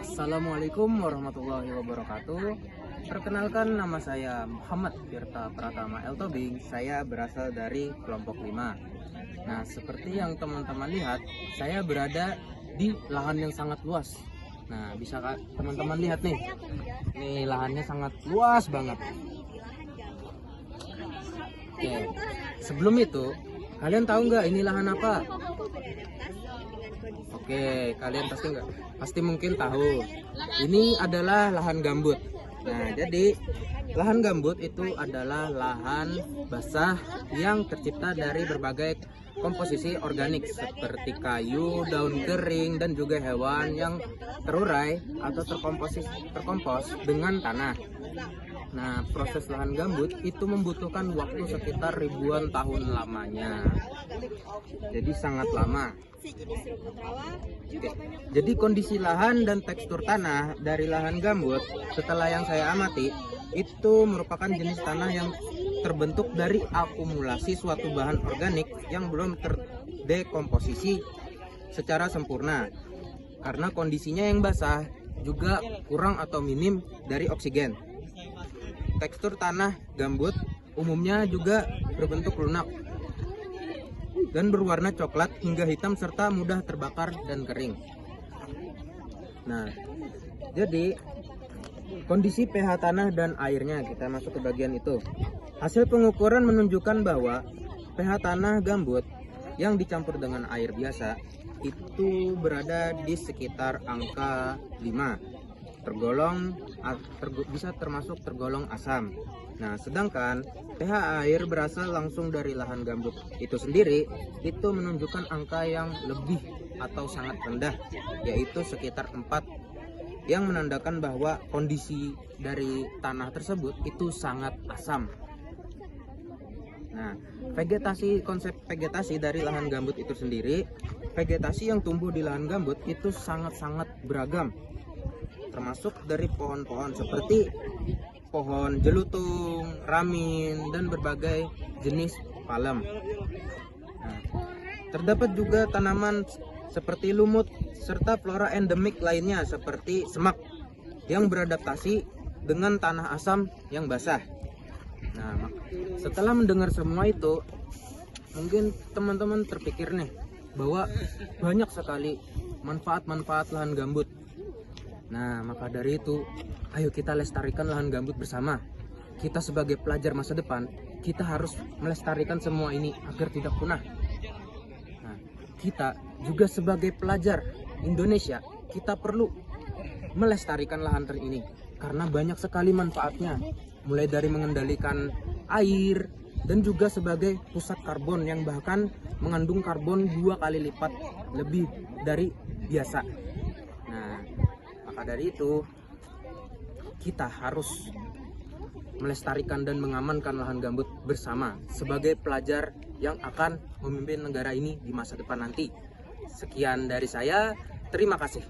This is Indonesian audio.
Assalamualaikum warahmatullahi wabarakatuh. Perkenalkan, nama saya Muhammad Tirta Pratama El Tobing. Saya berasal dari kelompok 5. Nah, seperti yang teman-teman lihat, saya berada di lahan yang sangat luas. Nah, bisa teman-teman lihat nih. Nih, lahannya sangat luas banget. Oke, sebelum itu, kalian tahu nggak ini lahan apa? Oke, kalian pasti mungkin tahu. Ini adalah lahan gambut. Nah, jadi lahan gambut itu adalah lahan basah yang tercipta dari berbagai komposisi organik seperti kayu, daun kering, dan juga hewan yang terurai atau terkompos dengan tanah. Nah, proses lahan gambut itu membutuhkan waktu sekitar ribuan tahun lamanya. Jadi sangat lama. Oke. Jadi kondisi lahan dan tekstur tanah dari lahan gambut setelah yang saya amati itu merupakan jenis tanah yang terbentuk dari akumulasi suatu bahan organik yang belum terdekomposisi secara sempurna karena kondisinya yang basah, juga kurang atau minim dari oksigen. Tekstur tanah gambut umumnya juga berbentuk lunak dan berwarna coklat hingga hitam serta mudah terbakar dan kering. Nah, jadi kondisi pH tanah dan airnya, kita masuk ke bagian itu. Hasil pengukuran menunjukkan bahwa pH tanah gambut yang dicampur dengan air biasa itu berada di sekitar angka 5. Bisa termasuk tergolong asam. Nah, sedangkan pH air berasal langsung dari lahan gambut itu sendiri itu menunjukkan angka yang lebih atau sangat rendah, yaitu sekitar 4, yang menandakan bahwa kondisi dari tanah tersebut itu sangat asam. Nah, konsep vegetasi dari lahan gambut itu sendiri, vegetasi yang tumbuh di lahan gambut itu sangat-sangat beragam, termasuk dari pohon-pohon seperti pohon jelutung, ramin, dan berbagai jenis palem. Nah, terdapat juga tanaman seperti lumut serta flora endemik lainnya seperti semak yang beradaptasi dengan tanah asam yang basah. Nah, setelah mendengar semua itu, mungkin teman-teman terpikir nih bahwa banyak sekali manfaat-manfaat lahan gambut. Nah, maka dari itu, ayo kita lestarikan lahan gambut bersama. Kita sebagai pelajar masa depan, kita harus melestarikan semua ini agar tidak punah. Nah, kita juga sebagai pelajar Indonesia, kita perlu melestarikan lahan ini karena banyak sekali manfaatnya. Mulai dari mengendalikan air dan juga sebagai pusat karbon yang bahkan mengandung karbon 2 kali lipat lebih dari biasa. Nah, maka dari itu kita harus melestarikan dan mengamankan lahan gambut bersama sebagai pelajar yang akan memimpin negara ini di masa depan nanti. Sekian dari saya, terima kasih.